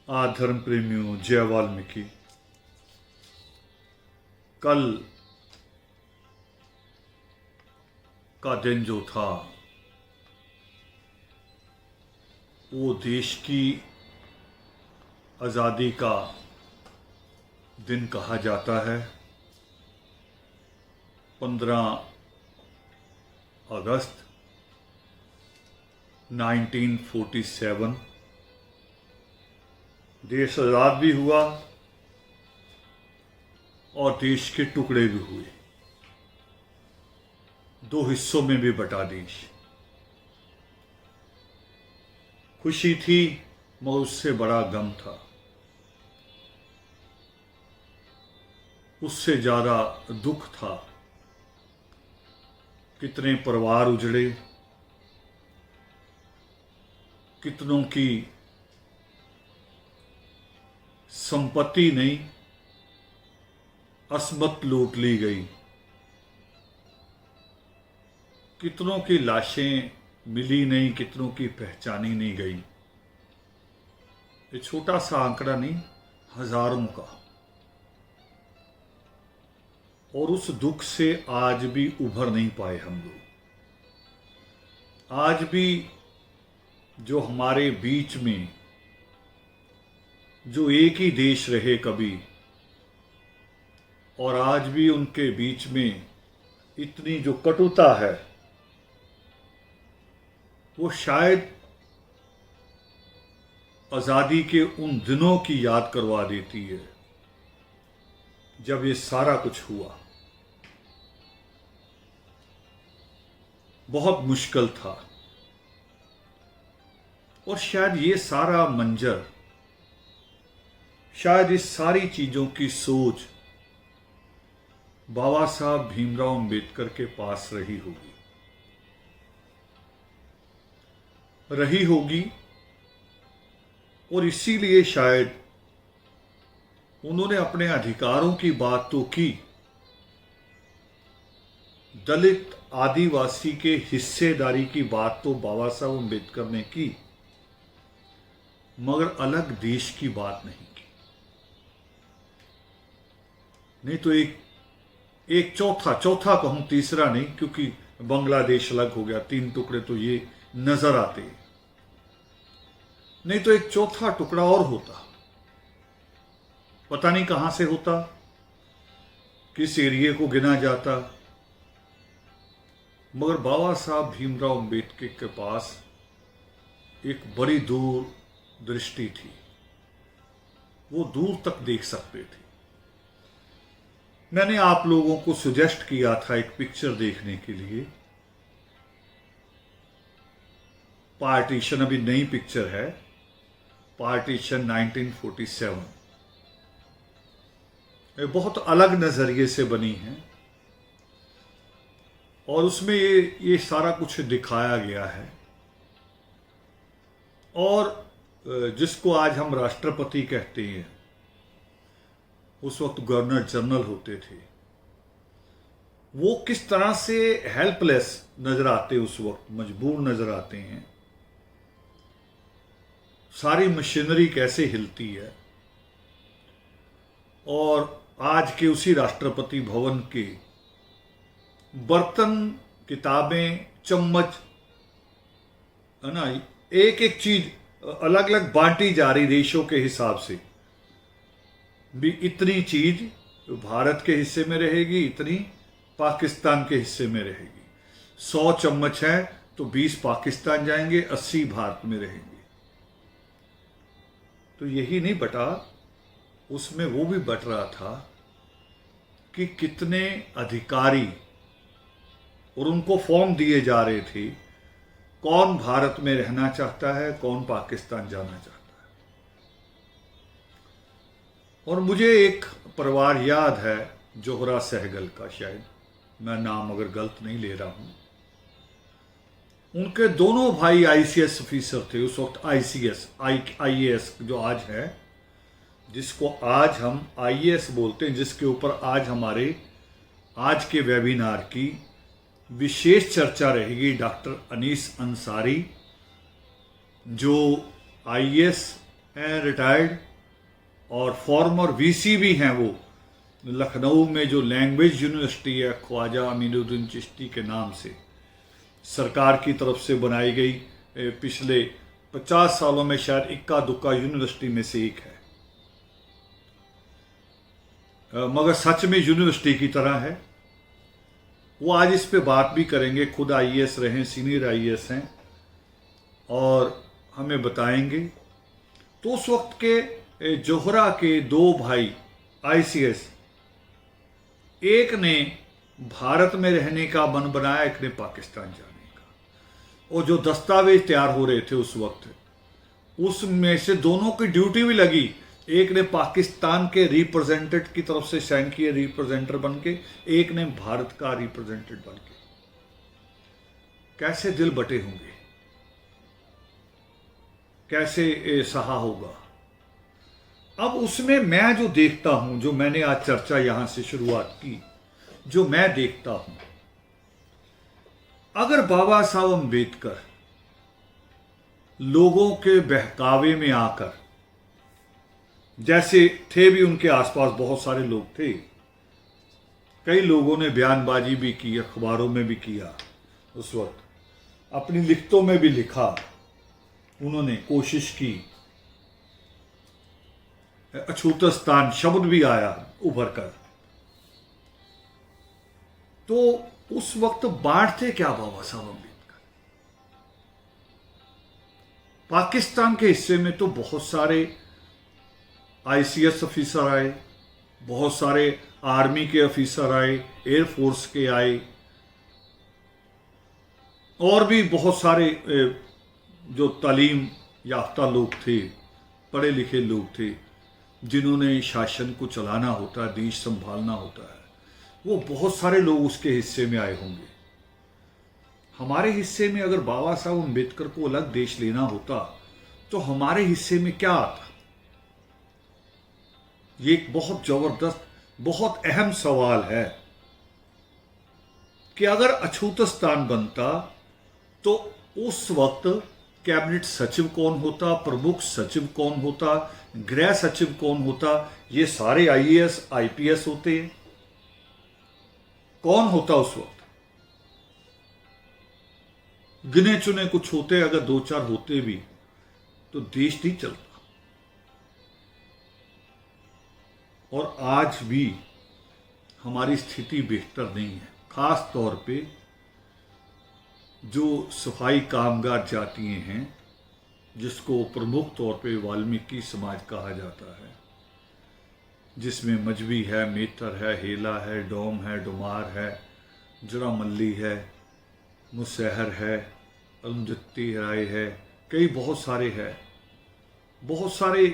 धर्म प्रेमियों, जय वाल्मीकि। कल का दिन जो था वो देश की आज़ादी का दिन कहा जाता है। 15 अगस्त 1947 देश आज़ाद भी हुआ और देश के टुकड़े भी हुए, दो हिस्सों में भी बटा देश। खुशी थी मगर उससे बड़ा गम था, उससे ज़्यादा दुख था। कितने परिवार उजड़े, कितनों की संपत्ति नहीं, अस्मत लूट ली गई, कितनों की लाशें मिली नहीं, कितनों की पहचानी नहीं गई। ये छोटा सा आंकड़ा नहीं, हजारों का। और उस दुख से आज भी उभर नहीं पाए हम लोग। आज भी जो हमारे बीच में जो एक ही देश रहे कभी, और आज भी उनके बीच में इतनी जो कटुता है, वो शायद आज़ादी के उन दिनों की याद करवा देती है जब ये सारा कुछ हुआ। बहुत मुश्किल था और शायद ये सारा मंजर, शायद इस सारी चीजों की सोच बाबा साहब भीमराव अंबेडकर के पास रही होगी और इसीलिए शायद उन्होंने अपने अधिकारों की बात तो की, दलित आदिवासी के हिस्सेदारी की बात तो बाबा साहब अंबेडकर ने की, मगर अलग देश की बात नहीं की। नहीं तो एक चौथा कहूं, तीसरा नहीं, क्योंकि बांग्लादेश अलग हो गया, 3 टुकड़े तो ये नजर आते। नहीं तो एक चौथा टुकड़ा और होता, पता नहीं कहां से होता, किस एरिए को गिना जाता, मगर बाबा साहब भीमराव अंबेडकर के पास एक बड़ी दूर दृष्टि थी। वो दूर तक देख सकते थे। मैंने आप लोगों को सुजेस्ट किया था एक पिक्चर देखने के लिए। पार्टीशन, अभी नई पिक्चर है, पार्टीशन 1947। ये बहुत अलग नजरिए से बनी है और उसमें ये सारा कुछ दिखाया गया है। और जिसको आज हम राष्ट्रपति कहते हैं, उस वक्त गवर्नर जनरल होते थे, वो किस तरह से हेल्पलेस नजर आते, उस वक्त मजबूर नजर आते हैं। सारी मशीनरी कैसे हिलती है, और आज के उसी राष्ट्रपति भवन के बर्तन, किताबें, चम्मच, है ना, एक एक चीज अलग अलग बांटी जा रही देशों के हिसाब से। भी इतनी चीज भारत के हिस्से में रहेगी, इतनी पाकिस्तान के हिस्से में रहेगी। 100 चम्मच है तो 20 पाकिस्तान जाएंगे, 80 भारत में रहेंगे। तो यही नहीं बटा, उसमें वो भी बट रहा था कि कितने अधिकारी, और उनको फॉर्म दिए जा रहे थे, कौन भारत में रहना चाहता है, कौन पाकिस्तान जाना चाहता है। और मुझे एक परिवार याद है, जोहरा सहगल का, शायद मैं नाम अगर गलत नहीं ले रहा हूं। उनके दोनों भाई आईसीएस ऑफिसर थे उस वक्त। आईएएस जो आज है, जिसको आज हम आईएएस बोलते हैं, जिसके ऊपर आज हमारे आज के वेबिनार की विशेष चर्चा रहेगी। डॉक्टर अनीस अंसारी जो आईएएस हैं रिटायर्ड, और फॉर्मर वीसी भी हैं वो। लखनऊ में जो लैंग्वेज यूनिवर्सिटी है ख्वाजा अमीनुद्दीन चिश्ती के नाम से, सरकार की तरफ से बनाई गई, पिछले 50 सालों में शायद इक्का दुक्का यूनिवर्सिटी में से एक है, मगर सच में यूनिवर्सिटी की तरह है। वो आज इस पे बात भी करेंगे, खुद आईएएस रहे, सीनियर आईएएस हैं, और हमें बताएंगे। तो उस वक्त के जोहरा के दो भाई आईसीएस, एक ने भारत में रहने का मन बनाया, एक ने पाकिस्तान जाने का, और जो दस्तावेज तैयार हो रहे थे उस वक्त, उसमें से दोनों की ड्यूटी भी लगी। एक ने पाकिस्तान के रिप्रेजेंटेटिव की तरफ से साइन किए, रिप्रेजेंटर बन के, एक ने भारत का रिप्रेजेंटेटिव बन के। कैसे दिल बटे होंगे, कैसे सहा होगा। अब उसमें मैं जो देखता हूं, जो मैंने आज चर्चा यहां से शुरुआत की, जो मैं देखता हूं, अगर बाबा साहब अम्बेडकर लोगों के बहकावे में आकर, जैसे थे भी उनके आसपास बहुत सारे लोग थे, कई लोगों ने बयानबाजी भी की, अखबारों में भी किया, उस वक्त अपनी लिखतों में भी लिखा, उन्होंने कोशिश की, अछूतस्तान शब्द भी आया उभर कर। तो उस वक्त बांटते क्या बाबा साहब अम्बेडकर? पाकिस्तान के हिस्से में तो बहुत सारे आईसीएस ऑफिसर आए, बहुत सारे आर्मी के ऑफिसर आए, एयरफोर्स के आए, और भी बहुत सारे जो तालीम याफ्ता लोग थे, पढ़े लिखे लोग थे, जिन्होंने शासन को चलाना होता है, देश संभालना होता है, वो बहुत सारे लोग उसके हिस्से में आए होंगे। हमारे हिस्से में अगर बाबा साहब अम्बेडकर को अलग देश लेना होता तो हमारे हिस्से में क्या आता? ये एक बहुत जबरदस्त, बहुत अहम सवाल है कि अगर अछूतस्तान बनता तो उस वक्त कैबिनेट सचिव कौन होता, प्रमुख सचिव कौन होता, गृह सचिव कौन होता? ये सारे आईएएस आईपीएस होते हैं। कौन होता उस वक्त? गिने चुने कुछ होते, अगर दो चार होते भी तो देश नहीं चलता। और आज भी हमारी स्थिति बेहतर नहीं है, खास तौर पे जो सफाई कामगार जातियां हैं, जिसको प्रमुख तौर पे वाल्मीकि समाज कहा जाता है, जिसमें मजबी है, मेतर है, हेला है, डोम है, डुमार है, जरामल्ली है, मुसहर है, अरुंधति राय है, कई बहुत सारे हैं, बहुत सारे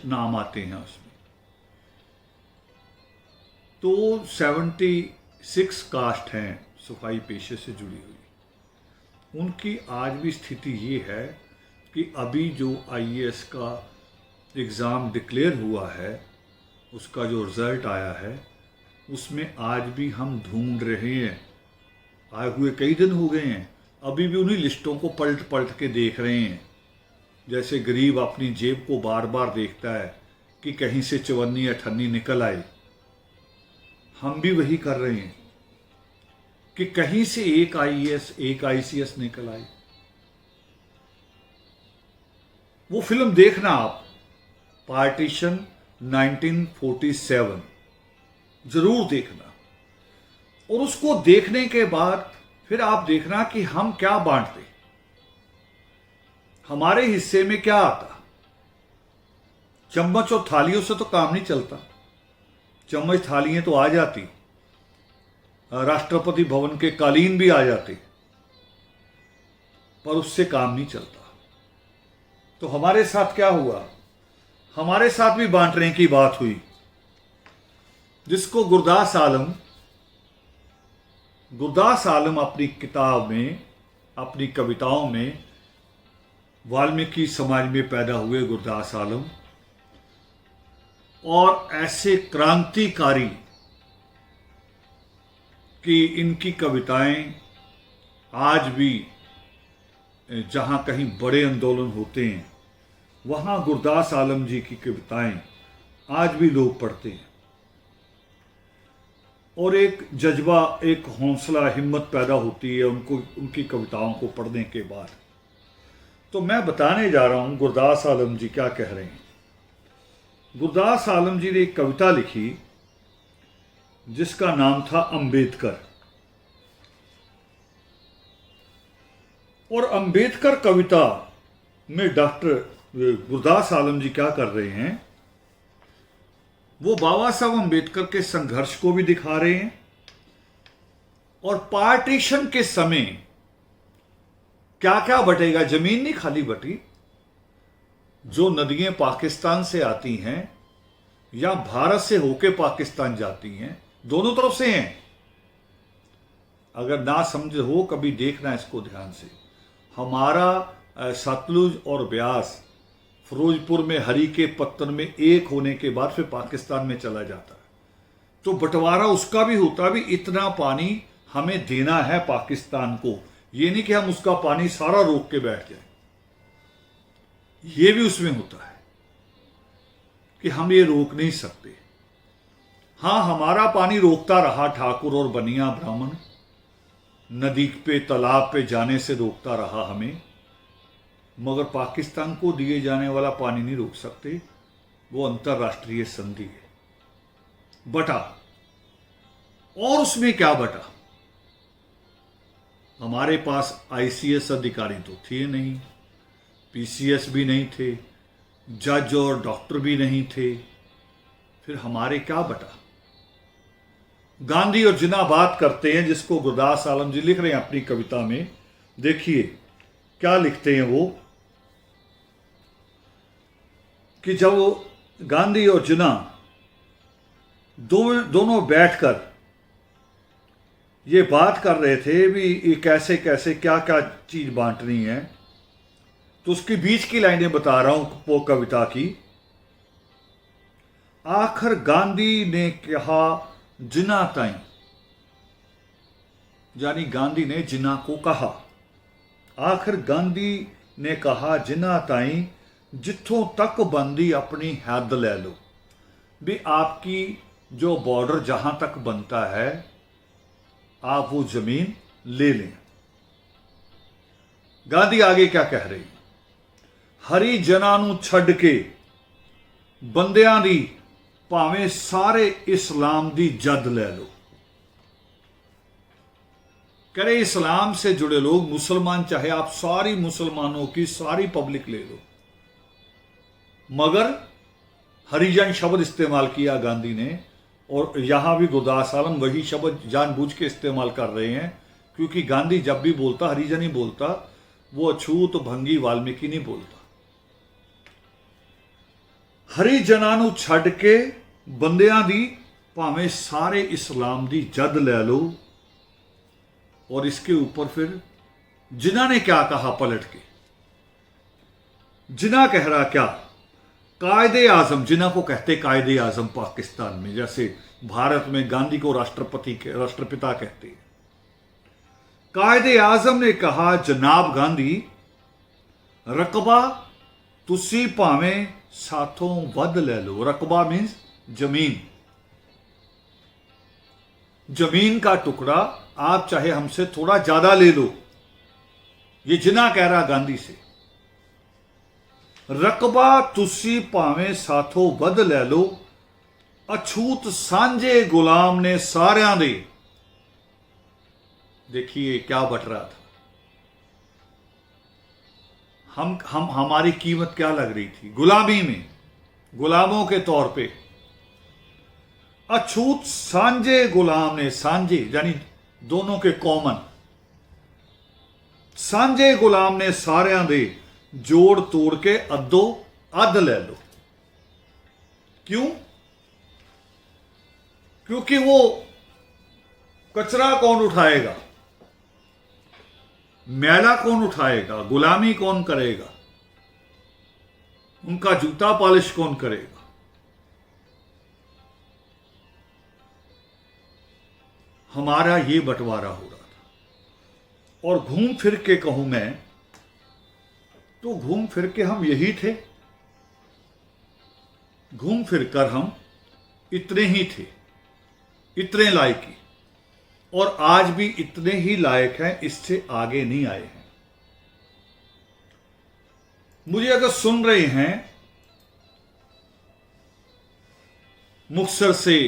नाम आते हैं उसमें। तो 76 कास्ट हैं सफाई पेशे से जुड़ी हुई। उनकी आज भी स्थिति ये है कि अभी जो आईएएस का एग्ज़ाम डिक्लेयर हुआ है, उसका जो रिज़ल्ट आया है, उसमें आज भी हम ढूंढ रहे हैं, आए हुए कई दिन हो गए हैं, अभी भी उन्हीं लिस्टों को पलट पलट के देख रहे हैं। जैसे गरीब अपनी जेब को बार बार देखता है कि कहीं से 54 अठन्नी निकल आए, हम भी वही कर रहे हैं कि कहीं से एक आईएएस, एक आईसीएस निकल आए। वो फिल्म देखना आप, पार्टीशन 1947, जरूर देखना, और उसको देखने के बाद फिर आप देखना कि हम क्या बांटते, हमारे हिस्से में क्या आता। चम्मच और थालियों से तो काम नहीं चलता, चम्मच थालियां तो आ जाती, राष्ट्रपति भवन के कालीन भी आ जाते, पर उससे काम नहीं चलता। तो हमारे साथ क्या हुआ? हमारे साथ भी बांटने की बात हुई, जिसको गुरदास आलम अपनी किताब में, अपनी कविताओं में, वाल्मीकि समाज में पैदा हुए गुरदास आलम, और ऐसे क्रांतिकारी कि इनकी कविताएं आज भी जहां कहीं बड़े आंदोलन होते हैं वहाँ गुरदास आलम जी की कविताएं आज भी लोग पढ़ते हैं और एक जज्बा, एक हौसला, हिम्मत पैदा होती है उनको, उनकी कविताओं को पढ़ने के बाद। तो मैं बताने जा रहा हूँ गुरदास आलम जी क्या कह रहे हैं। गुरदास आलम जी ने एक कविता लिखी जिसका नाम था अंबेडकर। और अंबेडकर कविता में डॉक्टर गुरदास आलम जी क्या कर रहे हैं, वो बाबा साहब अंबेडकर के संघर्ष को भी दिखा रहे हैं और पार्टीशन के समय क्या क्या बटेगा। जमीन नहीं खाली बटी, जो नदियां पाकिस्तान से आती हैं या भारत से होके पाकिस्तान जाती हैं, दोनों तरफ से हैं। अगर ना समझ हो कभी देखना इसको ध्यान से। हमारा सतलुज और ब्यास फिरोजपुर में हरी के पत्तन में एक होने के बाद फिर पाकिस्तान में चला जाता है, तो बंटवारा उसका भी होता भी। इतना पानी हमें देना है पाकिस्तान को, ये नहीं कि हम उसका पानी सारा रोक के बैठ जाए। ये भी उसमें होता है कि हम ये रोक नहीं सकते। हां, हमारा पानी रोकता रहा, ठाकुर और बनिया ब्राह्मण नदी पे तालाब पे जाने से रोकता रहा हमें, मगर पाकिस्तान को दिए जाने वाला पानी नहीं रोक सकते। वो अंतरराष्ट्रीय संधि है। बटा, और उसमें क्या बटा, हमारे पास आईसीएस अधिकारी तो थे नहीं, पीसीएस भी नहीं थे, जज और डॉक्टर भी नहीं थे, फिर हमारे क्या बटा। गांधी और जिन्ना बात करते हैं, जिसको गुरदास आलम जी लिख रहे हैं अपनी कविता में। देखिए क्या लिखते हैं वो, कि जब गांधी और जिन्ना दोनों बैठकर ये बात कर रहे थे भी ये कैसे कैसे क्या क्या चीज बांटनी है, तो उसके बीच की लाइनें बता रहा हूं वो कविता की। आखिर गांधी ने कहा जिन्ना ताई, यानी गांधी ने जिन्ना को कहा। आखिर गांधी ने कहा जिन्ना ताई, जिथों तक बंदी अपनी हद ले लो। भी आपकी जो बॉर्डर जहां तक बनता है आप वो जमीन ले लें। गांधी आगे क्या कह रही, हरी जना नू छड़ के बंदियां दी भावें सारे इस्लाम दी जद ले लो। कह रहे इस्लाम से जुड़े लोग, मुसलमान, चाहे आप सारी मुसलमानों की सारी पब्लिक ले लो, मगर हरिजन शब्द इस्तेमाल किया गांधी ने। और यहां भी गुरदास आलम वही शब्द जानबूझ के इस्तेमाल कर रहे हैं, क्योंकि गांधी जब भी बोलता हरिजन ही बोलता, वो अछूत भंगी वाल्मीकि नहीं बोलता। हरिजनां नू छड़ के बंदियां दी भावें सारे इस्लाम दी जद ले लो। और इसके ऊपर फिर जिन्ना ने क्या कहा पलट के, जिन्ना कह रहा क्या, कायदे आजम, जिन्ना को कहते कायदे आजम पाकिस्तान में, जैसे भारत में गांधी को राष्ट्रपिता कहते हैं। कायदे आजम ने कहा जनाब गांधी, रकबा तुसी भावें साथों वध ले लो। रकबा मीन्स जमीन, जमीन का टुकड़ा आप चाहे हमसे थोड़ा ज्यादा ले लो। ये जिन्ना कह रहा गांधी से, रकबा तुसी भावें साथों वध ले लो, अछूत सांझे गुलाम ने सारियां दे। देखिए क्या बट रहा था। हमारी कीमत क्या लग रही थी गुलामी में, गुलामों के तौर पे। अछूत सांझे गुलाम ने, सांझे यानी दोनों के कॉमन, सांझे गुलाम ने सारियां दे, जोड़ तोड़ के अद्धो अध ले लो। क्यों? क्योंकि वो कचरा कौन उठाएगा, मैला कौन उठाएगा, गुलामी कौन करेगा, उनका जूता पॉलिश कौन करेगा। हमारा ये बंटवारा हो रहा था। और घूम फिर के कहूं मैं तो घूम फिर के हम यही थे घूम फिर कर हम इतने ही थे, इतने लायक ही, और आज भी इतने ही लायक हैं, इससे आगे नहीं आए हैं। मुझे अगर सुन रहे हैं मुक्तसर से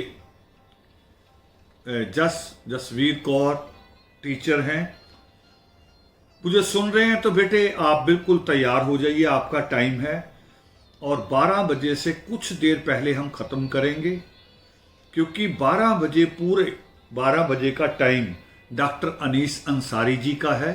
जसवीर कौर टीचर हैं, मुझे सुन रहे हैं, तो बेटे आप बिल्कुल तैयार हो जाइए, आपका टाइम है। और 12 बजे से कुछ देर पहले हम ख़त्म करेंगे, क्योंकि 12 बजे, पूरे 12 बजे का टाइम डॉक्टर अनीस अंसारी जी का है।